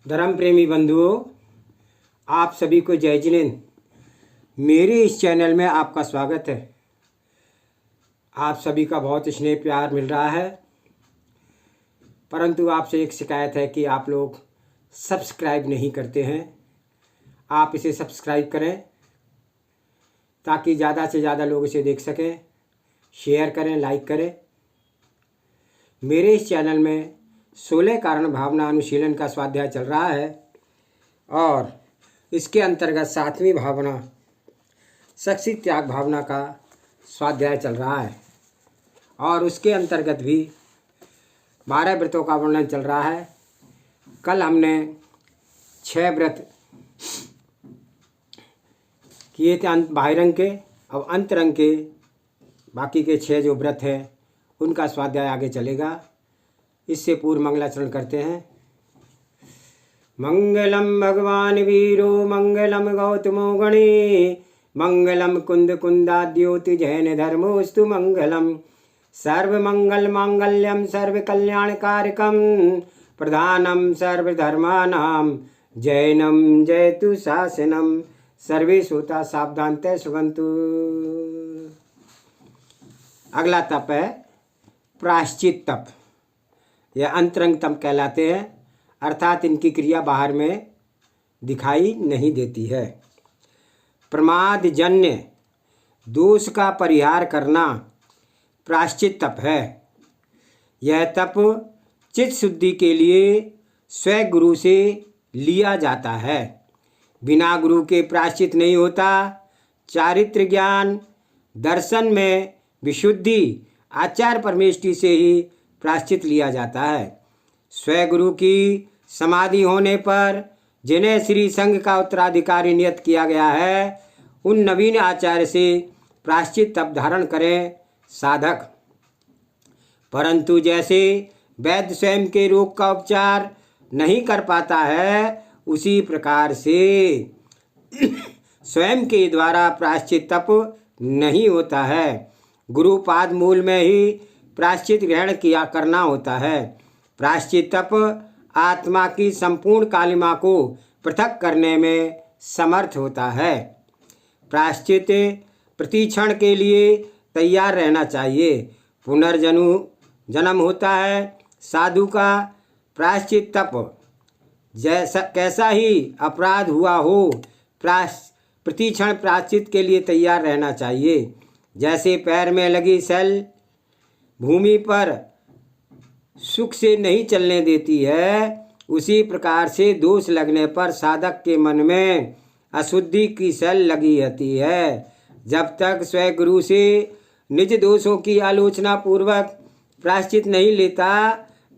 धर्म प्रेमी बंधुओं, आप सभी को जय जिनेंद्र। मेरे इस चैनल में आपका स्वागत है। आप सभी का बहुत स्नेह प्यार मिल रहा है, परंतु आपसे एक शिकायत है कि आप लोग सब्सक्राइब नहीं करते हैं। आप इसे सब्सक्राइब करें ताकि ज़्यादा से ज़्यादा लोग इसे देख सकें। शेयर करें, लाइक करें। मेरे इस चैनल में 16 कारण भावना अनुशीलन का स्वाध्याय चल रहा है और इसके अंतर्गत 7वीं भावना शक्ति त्याग भावना का स्वाध्याय चल रहा है और उसके अंतर्गत भी 12 व्रतों का वर्णन चल रहा है। कल हमने 6 व्रत किए थे बाह्यरंग के। अब अंतरंग के बाकी के 6 जो व्रत हैं उनका स्वाध्याय आगे चलेगा। इससे पूर्व मंगलाचरण करते हैं। मंगलम भगवान वीरो मंगलम गौतमो गणे मंगलम कुंद कुंदाद्योति जैन धर्मोस्तु मंगलम सर्वमंगल मांगल्यम सर्व कल्याण कारकम प्रधानम सर्वधर्मानां जैनम जयतु शासनम। सर्वे श्रोता सावधानतः श्रवन्तु। अगला तप है प्रायश्चित तप। यह अंतरंग तप कहलाते हैं, अर्थात इनकी क्रिया बाहर में दिखाई नहीं देती है। प्रमादजन्य दोष का परिहार करना प्रायश्चित तप है। यह तप चित्त शुद्धि के लिए स्वयं गुरु से लिया जाता है। बिना गुरु के प्रायश्चित नहीं होता। चारित्र ज्ञान दर्शन में विशुद्धि आचार परमेष्टि से ही प्रायश्चित लिया जाता है। स्वयं गुरु की समाधि होने पर जिन्हें श्री संघ का उत्तराधिकारी नियत किया गया है, उन नवीन आचार्य से प्रायश्चित तप धारण करें साधक। परंतु जैसे वैद्य स्वयं के रोग का उपचार नहीं कर पाता है, उसी प्रकार से स्वयं के द्वारा प्रायश्चित तप नहीं होता है। गुरु पाद मूल में ही प्रायश्चित ग्रहण किया करना होता है। प्रायश्चित तप आत्मा की संपूर्ण कालिमा को पृथक करने में समर्थ होता है। प्रायश्चित प्रतिक्षण के लिए तैयार रहना चाहिए। पुनर्जन्म होता है। साधु का प्रायश्चित तप जैसा कैसा ही अपराध हुआ हो, प्रतिक्षण प्रायश्चित के लिए तैयार रहना चाहिए। जैसे पैर में लगी सेल भूमि पर सुख से नहीं चलने देती है, उसी प्रकार से दोष लगने पर साधक के मन में अशुद्धि की सेल लगी रहती है। जब तक स्वयं गुरु से निज दोषों की आलोचना पूर्वक प्रायश्चित नहीं लेता,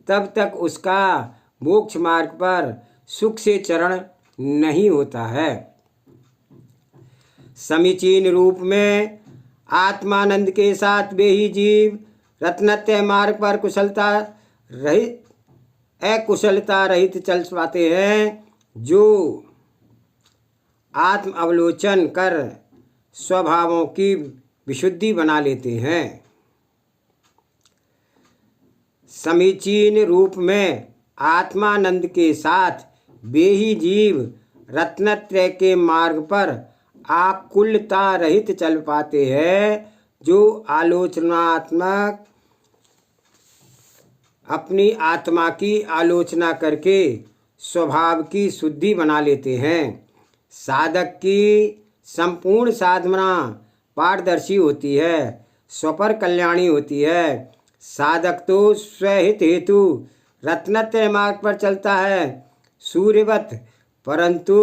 तब तक उसका मोक्ष मार्ग पर सुख से चरण नहीं होता है। समीचीन रूप में आत्मानंद के साथ वे ही जीव रत्नत्रय मार्ग पर अकुशलता रहित चल पाते हैं, जो आत्म अवलोचन कर स्वभावों की विशुद्धि बना लेते हैं। समीचीन रूप में आत्मानंद के साथ वे ही जीव रत्नत्रय के मार्ग पर आकुलता रहित चल पाते हैं, जो आलोचनात्मक अपनी आत्मा की आलोचना करके स्वभाव की शुद्धि बना लेते हैं। साधक की संपूर्ण साधना पारदर्शी होती है, स्वपर कल्याणी होती है। साधक तो स्वहित हेतु रत्नत्रय मार्ग पर चलता है सूर्यवत, परंतु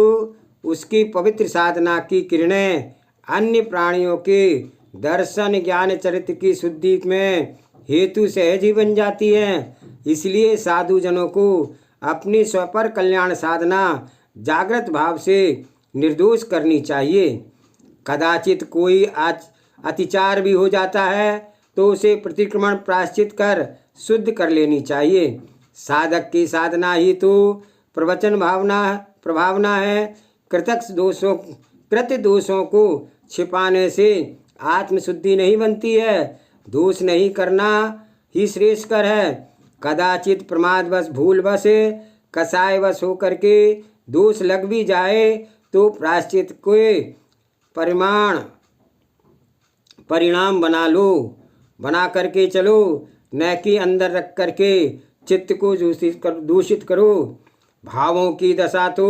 उसकी पवित्र साधना की किरणें अन्य प्राणियों के दर्शन ज्ञान चरित्र की शुद्धि में हेतु सहज ही बन जाती हैं। इसलिए साधुजनों को अपनी स्वपर कल्याण साधना जागृत भाव से निर्दोष करनी चाहिए। कदाचित कोई अतिचार भी हो जाता है तो उसे प्रतिक्रमण प्रायश्चित कर शुद्ध कर लेनी चाहिए। साधक की साधना ही तो प्रभावना है। कृत दोषों को छिपाने से आत्मशुद्धि नहीं बनती है। दोष नहीं करना ही श्रेष्ठकर है। कदाचित प्रमादवश भूलवश कसाय वश होकर के दोष लग भी जाए तो प्रायश्चित के परिणाम बना करके चलो, न कि अंदर रख करके चित्त को दूषित करो। भावों की दशा तो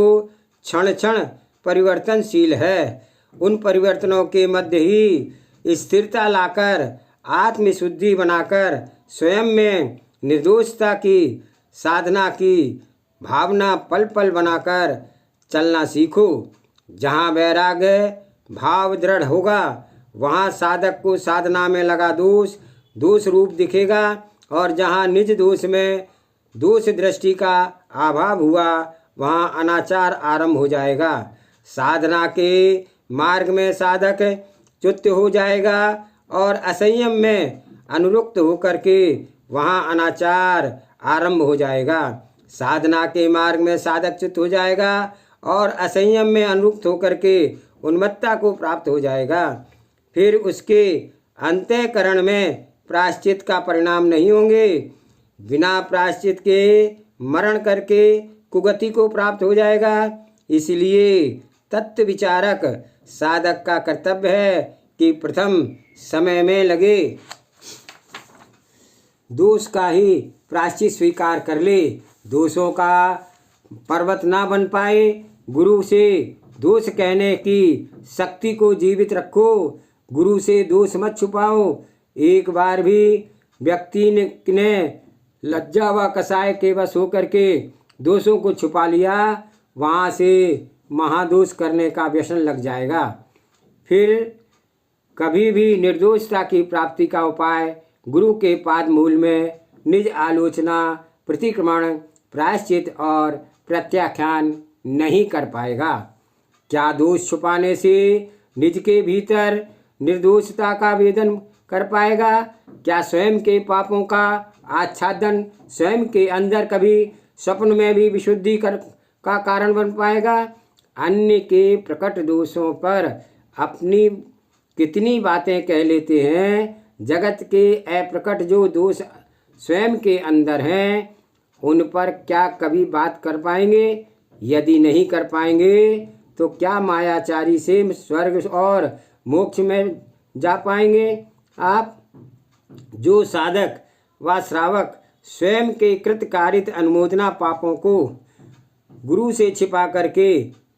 क्षण क्षण परिवर्तनशील है। उन परिवर्तनों के मध्य ही स्थिरता लाकर आत्मशुद्धि बनाकर स्वयं में निर्दोषता की साधना की भावना पल पल बनाकर चलना सीखो। जहाँ वैराग्य भाव दृढ़ होगा वहाँ साधक को साधना में लगा दोष रूप दिखेगा, और जहाँ निज दोष में दोष दृष्टि का अभाव हुआ वहाँ अनाचार आरंभ हो जाएगा। साधना के मार्ग में साधक च्युत हो जाएगा और असंयम में अनुरक्त होकर के वहाँ अनाचार आरंभ हो जाएगा। साधना के मार्ग में साधक च्युत हो जाएगा और असंयम में अनुरक्त होकर के उन्मत्तता को प्राप्त हो जाएगा। फिर उसके अंतःकरण में प्रायश्चित का परिणाम नहीं होंगे। बिना प्रायश्चित के मरण करके कुगति को प्राप्त हो जाएगा। इसलिए तत्व विचारक साधक का कर्तव्य है कि प्रथम समय में लगे दोष का ही प्रायश्चित स्वीकार कर ले। दोषों का पर्वत ना बन पाए, गुरु से दोष कहने की शक्ति को जीवित रखो। गुरु से दोष मत छुपाओ। एक बार भी व्यक्ति ने लज्जा व कसाय के वश होकर के दोषों को छुपा लिया, वहाँ से महादोष करने का व्यसन लग जाएगा। फिर कभी भी निर्दोषता की प्राप्ति का उपाय गुरु के पाद मूल में निज आलोचना, प्रतिक्रमण, प्रायश्चित और प्रत्याख्यान नहीं कर पाएगा। क्या दोष छुपाने से निज के भीतर निर्दोषता का वेदन कर पाएगा? क्या स्वयं के पापों का आच्छादन स्वयं के अंदर कभी स्वप्न में भी विशुद्धि का कारण बन पाएगा? अन्य के प्रकट दोषों पर अपनी कितनी बातें कह लेते हैं। जगत के अप्रकट जो दोष स्वयं के अंदर हैं उन पर क्या कभी बात कर पाएंगे? यदि नहीं कर पाएंगे तो क्या मायाचारी से स्वर्ग और मोक्ष में जा पाएंगे? आप जो साधक व श्रावक स्वयं के कृतकारित अनुमोदना पापों को गुरु से छिपा करके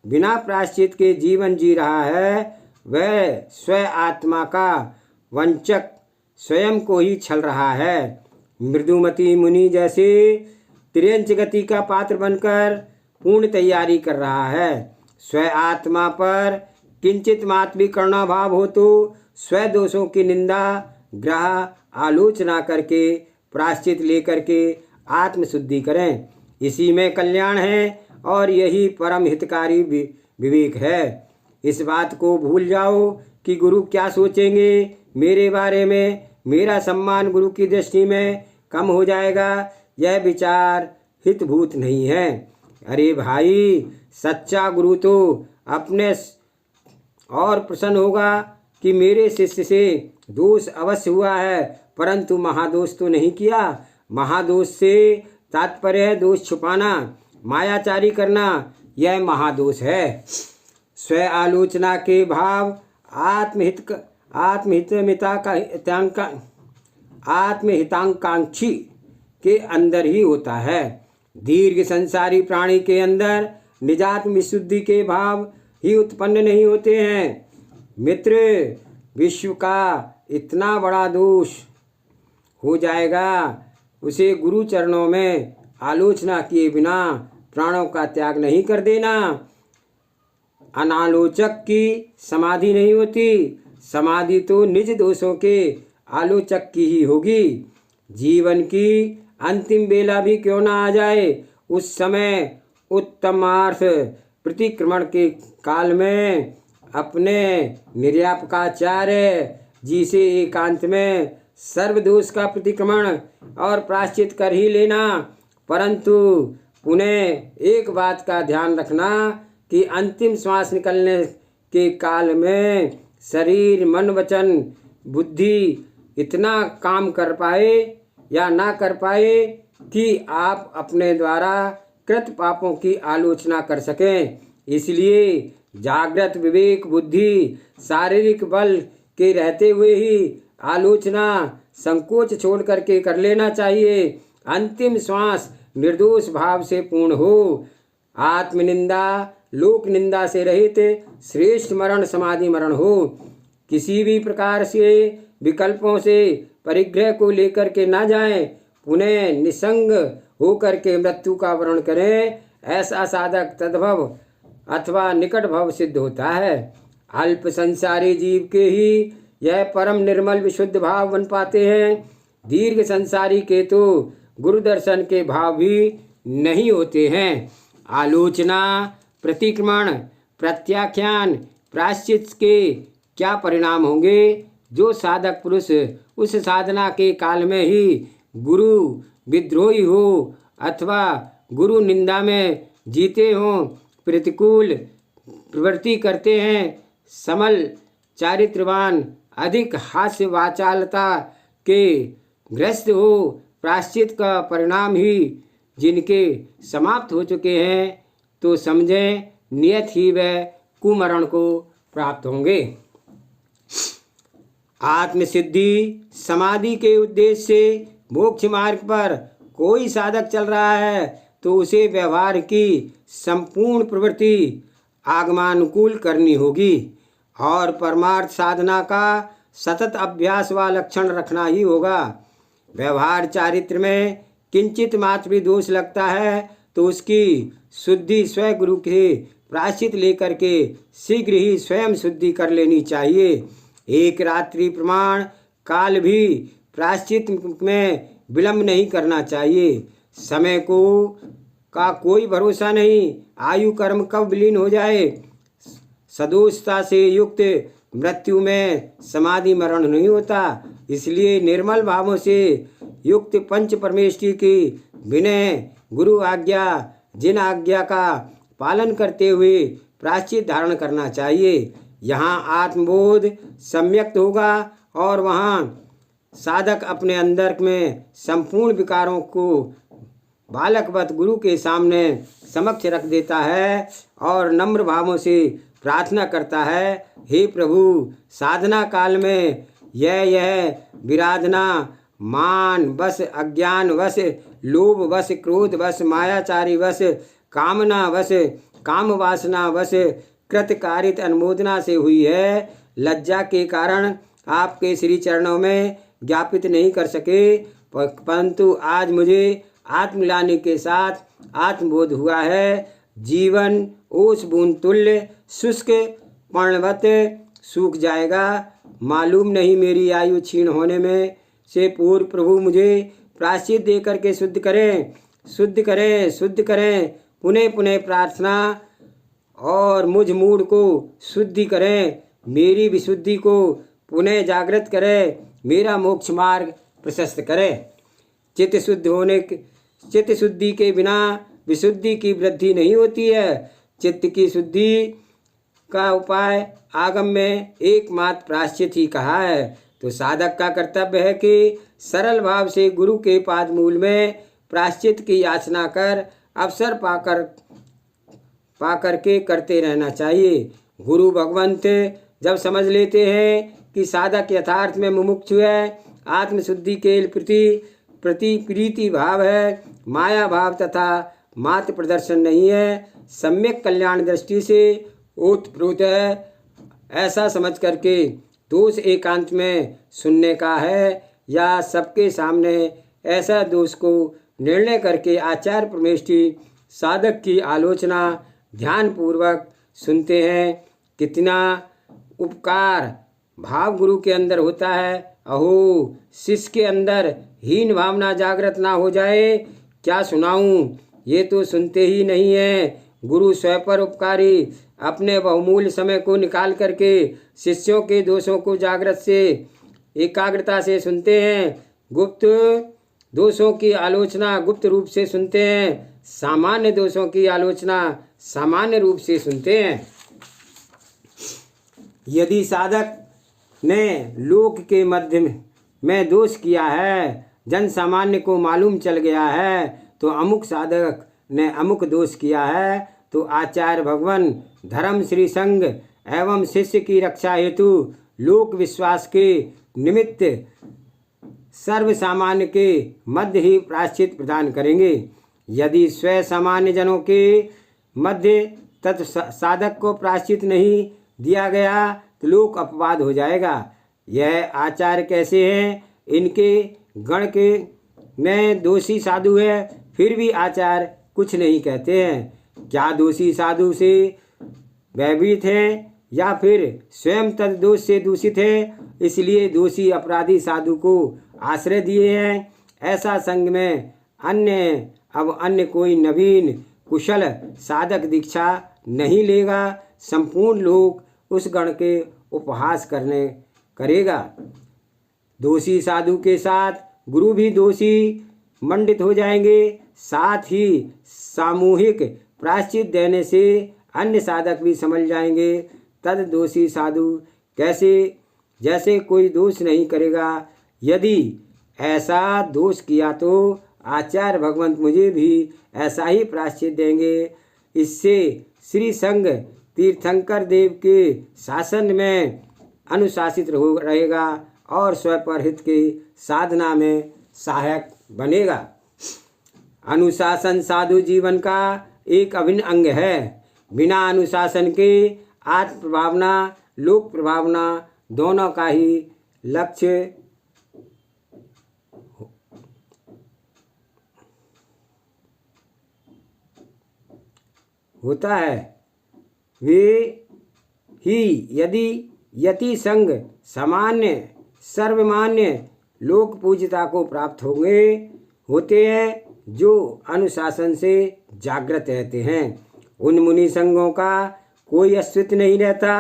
बिना प्रायश्चित के जीवन जी रहा है, वह स्व आत्मा का वंचक स्वयं को ही छल रहा है। मृदुमती मुनि जैसे तिर्यंच गति का पात्र बनकर पूर्ण तैयारी कर रहा है। स्व आत्मा पर किंचित मात्र भी करुणा भाव हो तो स्व दोषों की निंदा, ग्रह, आलोचना करके प्रायश्चित लेकर के आत्मशुद्धि करें। इसी में कल्याण है और यही परम हितकारी विवेक है। इस बात को भूल जाओ कि गुरु क्या सोचेंगे मेरे बारे में, मेरा सम्मान गुरु की दृष्टि में कम हो जाएगा, यह विचार हितभूत नहीं है। अरे भाई, सच्चा गुरु तो अपने और प्रसन्न होगा कि मेरे शिष्य से दोष अवश्य हुआ है परंतु महादोष तो नहीं किया। महादोष से तात्पर्य है दोष छुपाना, मायाचारी करना, यह महादोष है। स्व आलोचना के भाव आत्महिताकांक्षी के अंदर ही होता है। दीर्घ संसारी प्राणी के अंदर निजात्म विशुद्धि के भाव ही उत्पन्न नहीं होते हैं। मित्र, विश्व का इतना बड़ा दोष हो जाएगा, उसे गुरु चरणों में आलोचना किए बिना प्राणों का त्याग नहीं कर देना। अनालोचक की समाधि नहीं होती, समाधि तो निज दोषों के आलोचक की ही होगी। जीवन की अंतिम बेला भी क्यों ना आ जाए, उस समय उत्तमार्थ प्रतिक्रमण के काल में अपने निर्यापकाचार्य जी से एकांत में सर्वदोष का प्रतिक्रमण और प्रायश्चित कर ही लेना। परंतु पुनः एक बात का ध्यान रखना कि अंतिम श्वास निकलने के काल में शरीर, मन, वचन, बुद्धि इतना काम कर पाए या ना कर पाए कि आप अपने द्वारा कृत पापों की आलोचना कर सकें। इसलिए जागृत विवेक बुद्धि शारीरिक बल के रहते हुए ही आलोचना संकोच छोड़ करके कर लेना चाहिए। अंतिम श्वास निर्दोष भाव से पूर्ण हो। आत्मनिंदा लोक निंदा से रहित श्रेष्ठ मरण समाधि मरण हो। किसी भी प्रकार से विकल्पों से परिग्रह को लेकर के ना जाएं, पुनः निसंग होकर के मृत्यु का वर्ण करें। ऐसा साधक तद्भव अथवा निकट भव सिद्ध होता है। अल्प संसारी जीव के ही यह परम निर्मल विशुद्ध भाव बन पाते हैं। दीर्घ संसारी के तो गुरु दर्शन के भाव भी नहीं होते हैं। आलोचना, प्रतिक्रमण, प्रत्याख्यान, प्रायश्चित के क्या परिणाम होंगे? जो साधक पुरुष उस साधना के काल में ही गुरु विद्रोही हो अथवा गुरु निंदा में जीते हों, प्रतिकूल प्रवृत्ति करते हैं, समल चारित्रवान, अधिक हास्य वाचालता के ग्रस्त हो, प्रायश्चित का परिणाम ही जिनके समाप्त हो चुके हैं, तो समझें नियत ही वह कुमरण को प्राप्त होंगे। आत्मसिद्धि समाधि के उद्देश्य से मोक्ष मार्ग पर कोई साधक चल रहा है तो उसे व्यवहार की संपूर्ण प्रवृत्ति आगमानुकूल करनी होगी और परमार्थ साधना का सतत अभ्यास व लक्षण रखना ही होगा। व्यवहार चारित्र में किंचित मात्र भी दोष लगता है तो उसकी शुद्धि स्वयं गुरु के प्रायश्चित लेकर के शीघ्र ही स्वयं शुद्धि कर लेनी चाहिए। एक रात्रि प्रमाण काल भी प्रायश्चित में विलंब नहीं करना चाहिए। समय को का कोई भरोसा नहीं, आयु कर्म कब विलीन हो जाए। सदोषता से युक्त मृत्यु में समाधि मरण नहीं होता। इसलिए निर्मल भावों से युक्त पंच परमेष्टि की विनय गुरु आज्ञा जिन आज्ञा का पालन करते हुए प्रायश्चित धारण करना चाहिए। यहाँ आत्मबोध सम्यक्त होगा और वहाँ साधक अपने अंदर में संपूर्ण विकारों को बालकवत गुरु के सामने समक्ष रख देता है और नम्र भावों से प्रार्थना करता है, हे प्रभु, साधना काल में यह विराधना मान वश, अज्ञान वश, लोभ वश, क्रोध वश, मायाचारी वश, कामना वश, काम वासना वश कृतकारित अनुमोदना से हुई है। लज्जा के कारण आपके श्री चरणों में ज्ञापित नहीं कर सके, परंतु आज मुझे आत्मग्लानि के साथ आत्मबोध हुआ है। जीवन ओस बूंद तुल्य शुष्क पर्णवत सूख जाएगा। मालूम नहीं मेरी आयु क्षीण होने में से पूर्व प्रभु मुझे प्रायश्चित दे करके शुद्ध करें, शुद्ध करें, शुद्ध करें। पुनः पुनः प्रार्थना और मुझ मूड को शुद्धि करें, मेरी विशुद्धि को पुनः जागृत करें, मेरा मोक्ष मार्ग प्रशस्त करें। चित्त शुद्धि के बिना विशुद्धि की वृद्धि नहीं होती है। चित्त की शुद्धि का उपाय आगम में एकमात्र प्रायश्चित ही कहा है। तो साधक का कर्तव्य है कि सरल भाव से गुरु के पाद मूल में प्रायश्चित की याचना कर अवसर पाकर के करते रहना चाहिए। गुरु भगवंत जब समझ लेते हैं कि साधक यथार्थ में मुमुक्षु है, आत्मशुद्धि के प्रति प्रीति भाव है, माया भाव तथा मात्र प्रदर्शन नहीं है, सम्यक कल्याण दृष्टि से ओतप्रोत है, ऐसा समझ करके दोष एकांत में सुनने का है या सबके सामने ऐसा दोष को निर्णय करके आचार्य परमेष्टि साधक की आलोचना ध्यानपूर्वक सुनते हैं। कितना उपकार भाव गुरु के अंदर होता है। अहो, शिष्य के अंदर हीन भावना जागृत ना हो जाए, क्या सुनाऊं, ये तो सुनते ही नहीं है। गुरु स्वयं पर उपकारी अपने बहुमूल्य समय को निकाल करके शिष्यों के दोषों को जागृत से एकाग्रता से सुनते हैं। गुप्त दोषों की आलोचना गुप्त रूप से सुनते हैं, सामान्य दोषों की आलोचना सामान्य रूप से सुनते हैं। यदि साधक ने लोक के मध्य में दोष किया है, जन सामान्य को मालूम चल गया है, तो अमुक साधक ने अमुक दोष किया है तो आचार्य भगवान धर्म श्री संघ एवं शिष्य की रक्षा हेतु लोक विश्वास के निमित्त सर्व सामान्य के मध्य ही प्रायश्चित प्रदान करेंगे। यदि स्व सामान्य जनों के मध्य तत् साधक को प्रायश्चित नहीं दिया गया तो लोक अपवाद हो जाएगा। यह आचार्य कैसे हैं? इनके गण के में दोषी साधु है, फिर भी आचार्य कुछ नहीं कहते हैं। क्या दोषी साधु से भयभीत हैं या फिर स्वयं तद दोष से दूषित है, इसलिए दोषी अपराधी साधु को आश्रय दिए हैं? ऐसा संग में अन्य कोई नवीन कुशल साधक दीक्षा नहीं लेगा। संपूर्ण लोग उस गण के उपहास करेगा। दोषी साधु के साथ गुरु भी दोषी मंडित हो जाएंगे। साथ ही सामूहिक प्रायश्चित देने से अन्य साधक भी समझ जाएंगे तद दोषी साधु जैसे कोई दोष नहीं करेगा। यदि ऐसा दोष किया तो आचार्य भगवंत मुझे भी ऐसा ही प्रायश्चित देंगे। इससे श्री संघ तीर्थंकर देव के शासन में अनुशासित रहेगा और स्वपरहित के साधना में सहायक बनेगा। अनुशासन साधु जीवन का एक अभिन्न अंग है। बिना अनुशासन के आत्म प्रभावना लोक प्रभावना दोनों का ही लक्ष्य होता है। वे ही यदि यति संग सामान्य सर्वमान्य लोक पूज्यता को प्राप्त होते हैं जो अनुशासन से जागृत रहते हैं। उन मुनि संघों का कोई अस्तित्व नहीं रहता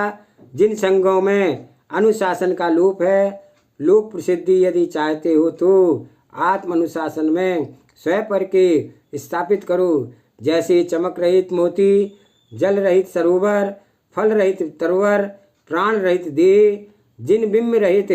जिन संघों में अनुशासन का लोप है। लोक प्रसिद्धि यदि चाहते हो तो आत्म अनुशासन में स्वपर के स्थापित करो। जैसे चमक रहित मोती, जल रहित सरोवर, फल रहित तरोवर, प्राण रहित देह, जिन बिंब रहित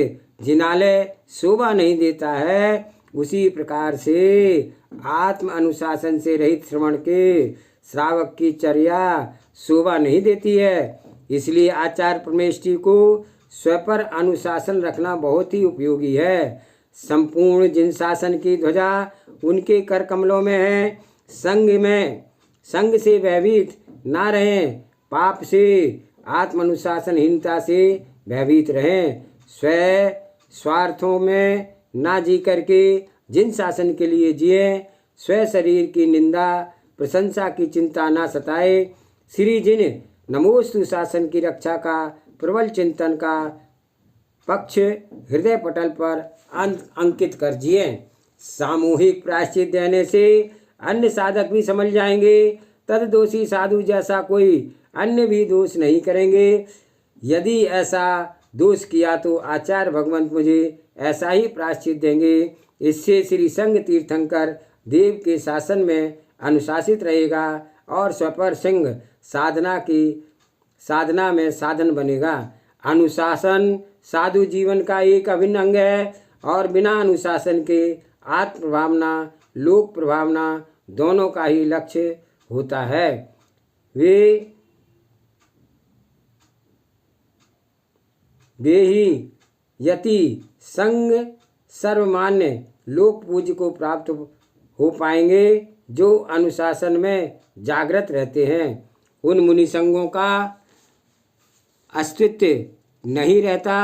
जिनालय शोभा नहीं देता है, उसी प्रकार से आत्म अनुशासन से रहित श्रवण के श्रावक की चर्या शोभा नहीं देती है। इसलिए आचार्य परमेष्ठी को स्वपर अनुशासन रखना बहुत ही उपयोगी है। संपूर्ण जिन शासन की ध्वजा उनके कर कमलों में है। संग से भयभीत ना रहें, पाप से आत्म अनुशासनहीनता से भयभीत रहें। स्व स्वार्थों में ना जी करके जिन शासन के लिए जिए, स्व शरीर की निंदा प्रशंसा की चिंता ना सताए। श्री जिन नमोस्तु शासन की रक्षा का प्रबल चिंतन का पक्ष हृदय पटल पर अंकित कर जिए। सामूहिक प्रायश्चित देने से अन्य साधक भी समझ जाएंगे तद दोषी साधु जैसा कोई अन्य भी दोष नहीं करेंगे। यदि ऐसा दोष किया तो आचार्य भगवंत मुझे ऐसा ही प्रायश्चित देंगे। इससे श्री संघ तीर्थंकर देव के शासन में अनुशासित रहेगा और स्वपर सिंह साधना में साधन बनेगा। अनुशासन साधु जीवन का एक अभिन्न अंग है और बिना अनुशासन के आत्म प्रभावना लोक प्रभावना दोनों का ही लक्ष्य होता है। वे ही यति संग सर्वमान्य लोक पूज्य को प्राप्त हो पाएंगे जो अनुशासन में जागृत रहते हैं। उन मुनि संघों का अस्तित्व नहीं रहता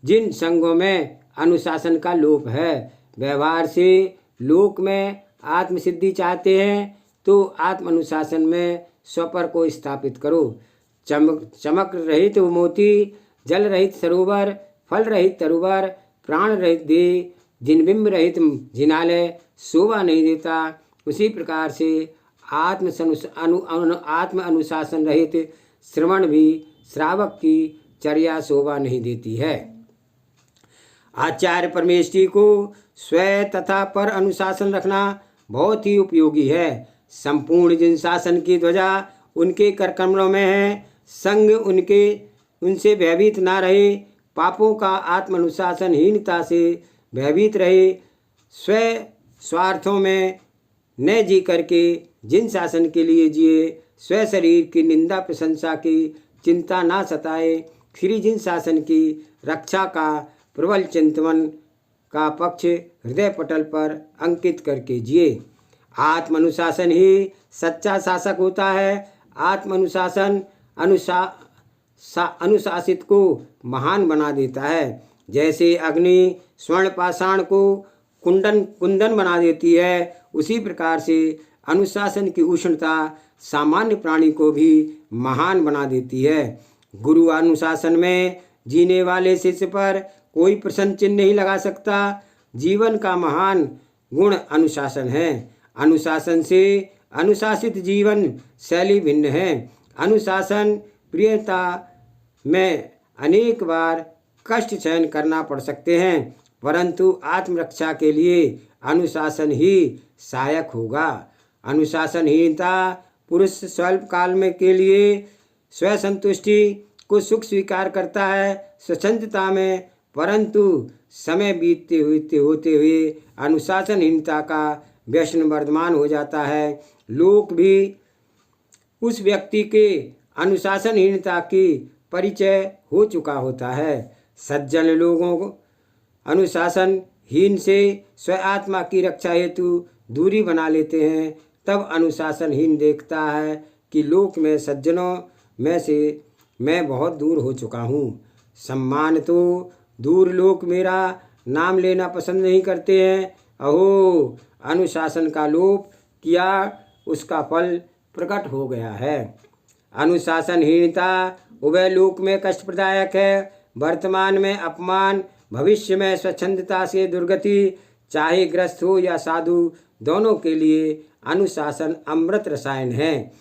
जिन संघों में अनुशासन का लोप है। व्यवहार से लोक में आत्मसिद्धि चाहते हैं तो आत्म अनुशासन में स्वपर को स्थापित करो। चमक रहित मोती, जल रहित सरोवर, फल रहित तरुवर, प्राण रहित देह, जिनबिंब रहित जिनालय शोभा नहीं देता, उसी प्रकार से आत्म अनुशासन रहित श्रवण भी श्रावक की चर्या शोभा नहीं देती है। आचार्य परमेष्ठी को स्व तथा पर अनुशासन रखना बहुत ही उपयोगी है। संपूर्ण जिन शासन की ध्वजा उनके करकमलों में है, संग उनसे भयभीत ना रहे, पापों का आत्म अनुशासनहीनता से भयभीत रहे, स्व स्वार्थों में न जी करके जिन शासन के लिए जिए, स्व शरीर की निंदा प्रशंसा की चिंता ना सताए, श्री जिन शासन की रक्षा का प्रबल चिंतन का पक्ष हृदय पटल पर अंकित करके जिए। आत्म अनुशासन ही सच्चा शासक होता है। आत्म अनुशासन अनुशासित को महान बना देता है। जैसे अग्नि स्वर्ण पाषाण को कुंदन बना देती है, उसी प्रकार से अनुशासन की उष्णता सामान्य प्राणी को भी महान बना देती है। गुरु अनुशासन में जीने वाले शिष्य पर कोई प्रश्न चिन्ह नहीं लगा सकता। जीवन का महान गुण अनुशासन है। अनुशासन से अनुशासित जीवन शैली भिन्न है। अनुशासन प्रियता में अनेक बार कष्ट सहन करना पड़ सकते हैं, परंतु आत्मरक्षा के लिए अनुशासन ही सहायक होगा। अनुशासनहीनता पुरुष स्वल्प काल में के लिए स्वसंतुष्टि को सुख स्वीकार करता है स्वच्छंदता में, परंतु समय बीतते होते हुए अनुशासनहीनता का व्यसन वर्धमान हो जाता है। लोक भी उस व्यक्ति के अनुशासनहीनता की परिचय हो चुका होता है। सज्जन लोगों को अनुशासनहीन से स्व आत्मा की रक्षा हेतु दूरी बना लेते हैं, तब अनुशासनहीन देखता है कि लोक में सज्जनों में से मैं बहुत दूर हो चुका हूँ। सम्मान तो दूर लोग मेरा नाम लेना पसंद नहीं करते हैं। अहो, अनुशासन का लोप किया, उसका फल प्रकट हो गया है। अनुशासनहीनता उभय लोक में कष्टप्रदायक है। वर्तमान में अपमान, भविष्य में स्वच्छंदता से दुर्गति। चाहे ग्रस्त हो या साधु, दोनों के लिए अनुशासन अमृत रसायन है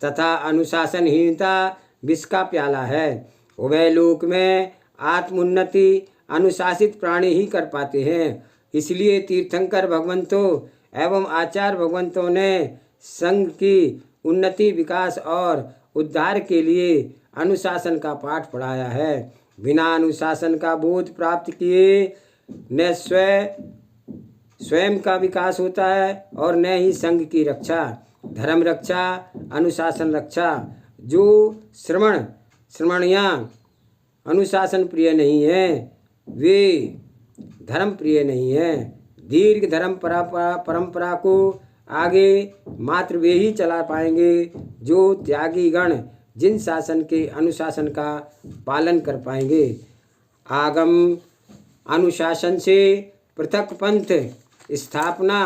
तथा अनुशासनहीनता विष का प्याला है। उभय लोक में आत्मोन्नति अनुशासित प्राणी ही कर पाते हैं। इसलिए तीर्थंकर भगवंतों एवं आचार्य भगवंतों ने संघ की उन्नति, विकास और उद्धार के लिए अनुशासन का पाठ पढ़ाया है। बिना अनुशासन का बोध प्राप्त किए न स्वयं का विकास होता है और न ही संघ की रक्षा। धर्म रक्षा, अनुशासन रक्षा। जो श्रमणियाँ अनुशासन प्रिय नहीं है, वे धर्म प्रिय नहीं है। दीर्घ धर्म परंपरा को आगे मात्र वे ही चला पाएंगे जो त्यागी गण जिन शासन के अनुशासन का पालन कर पाएंगे। आगम अनुशासन से पृथक पंथ स्थापना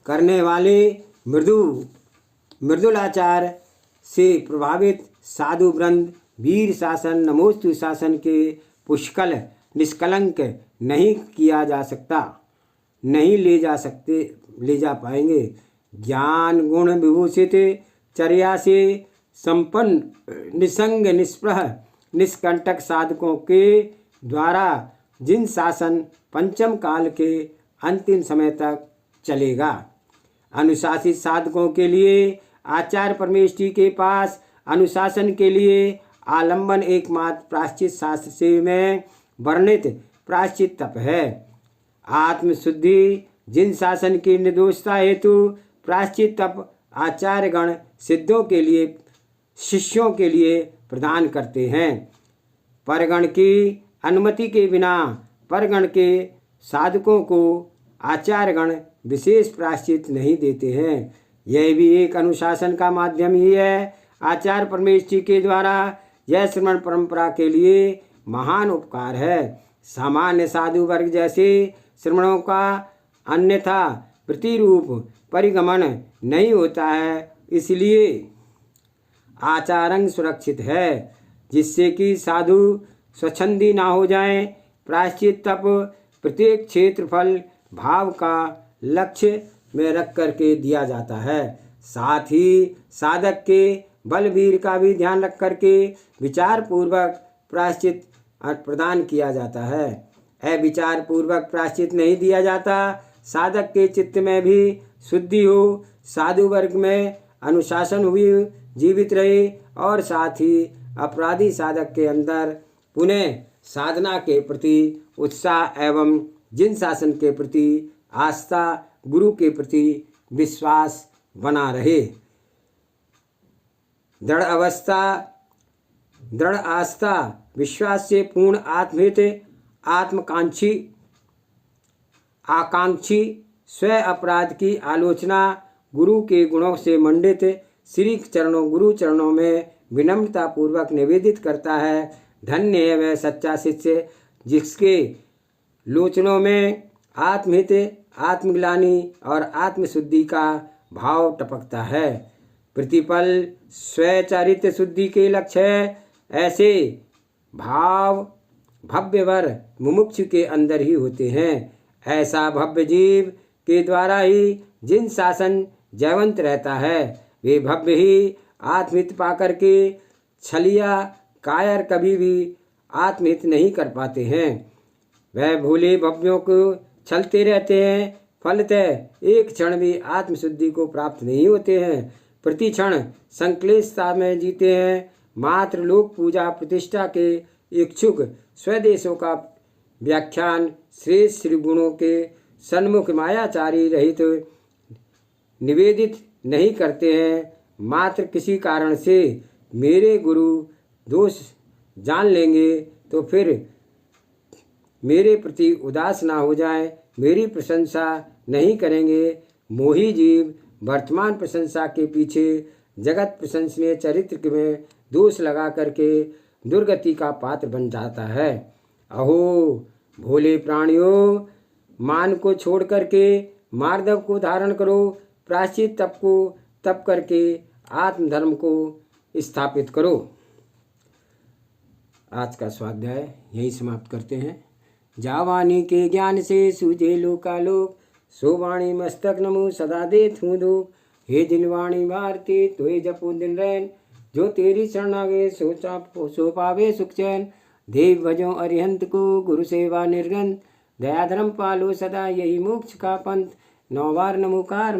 करने वाले मृदुलाचार से प्रभावित साधु वृंद वीर शासन, नमोस्तु शासन के पुष्कल निष्कलंक नहीं किया जा सकता, नहीं ले जा पाएंगे। ज्ञान गुण विभूषित चर्या से संपन्न निसंग निष्प्रह निष्कंटक साधकों के द्वारा जिन शासन पंचम काल के अंतिम समय तक चलेगा। अनुशासित साधकों के लिए आचार्य परमेष्ठी के पास अनुशासन के लिए आलंबन एकमात्र प्रायश्चित शास्त्र से में वर्णित प्रायश्चित तप है। आत्मशुद्धि जिन शासन की निर्दोषता हेतु प्रायश्चित तप आचार्यगण सिद्धों के लिए, शिष्यों के लिए प्रदान करते हैं। परगण की अनुमति के बिना परगण के साधकों को आचार्यगण विशेष प्रायश्चित नहीं देते हैं। यह भी एक अनुशासन का माध्यम ही है। आचार्य परमेष्ठी के द्वारा यह श्रमण परंपरा के लिए महान उपकार है। सामान्य साधु वर्ग जैसे श्रमणों का अन्यथा प्रतिरूप परिगमन नहीं होता है, इसलिए आचारंग सुरक्षित है, जिससे कि साधु स्वच्छंदी ना हो जाएं। प्रायश्चित तप प्रत्येक क्षेत्रफल भाव का लक्ष्य में रख करके दिया जाता है। साथ ही साधक के बलवीर का भी ध्यान रख करके विचार पूर्वक प्रायश्चित प्रदान किया जाता है। अविचार पूर्वक प्रायश्चित नहीं दिया जाता। साधक के चित्त में भी शुद्धि हो, साधु वर्ग में अनुशासन हुई जीवित रहे और साथ ही अपराधी साधक के अंदर पुनः साधना के प्रति उत्साह एवं जिन शासन के प्रति आस्था, गुरु के प्रति विश्वास बना रहे। दृढ़ आस्था विश्वास से पूर्ण आत्महित आकांक्षी स्व अपराध की आलोचना गुरु के गुणों से मंडित गुरु चरणों में विनम्रता पूर्वक निवेदित करता है। धन्य है वह सच्चा शिष्य जिसके लोचनों में आत्महित, आत्मग्लानि और आत्मशुद्धि का भाव टपकता है। प्रतिपल स्वचारित्र शुद्धि के लक्ष्य है। ऐसे भाव भव्यवर मुमुक्षु के अंदर ही होते हैं। ऐसा भव्य जीव के द्वारा ही जिन शासन जयवंत रहता है, वे भव्य ही आत्महित पाकर के छलिया कायर कभी भी आत्महित नहीं कर पाते हैं। वह भोले भव्यों को छलते रहते हैं, फलतः एक क्षण भी आत्मशुद्धि को प्राप्त नहीं होते हैं। प्रति क्षण संक्लेशता में जीते हैं। मात्र लोक पूजा प्रतिष्ठा के इच्छुक स्वदेशों का व्याख्यान श्रेष्ठ श्री गुणों के सन्मुख मायाचारी रहित निवेदित नहीं करते हैं। मात्र किसी कारण से मेरे गुरु दोष जान लेंगे तो फिर मेरे प्रति उदास ना हो जाएं, मेरी प्रशंसा नहीं करेंगे। मोही जीव वर्तमान प्रशंसा के पीछे जगत प्रशंसनीय चरित्र में दोष लगा करके दुर्गति का पात्र बन जाता है। अहो भोले प्राणियों, मान को छोड़ करके मार्दव को धारण करो। प्रायश्चित तप करके आत्मधर्म को स्थापित करो। आज का स्वाध्याय यही समाप्त करते हैं। जावानी के ज्ञान से सूझे लोकालोक, सो वाणी मस्तक नमो सदा दे थूदो। हे दिलवाणी भारती तोय जपो दिन रैन, जो तेरी शरण आगे सो पावे सुख चैन। देव भजो अरिहंत को गुरु सेवा निर्गन, दया धर्म पालो सदा यही मोक्ष का पंथ। 9 बार नमोकार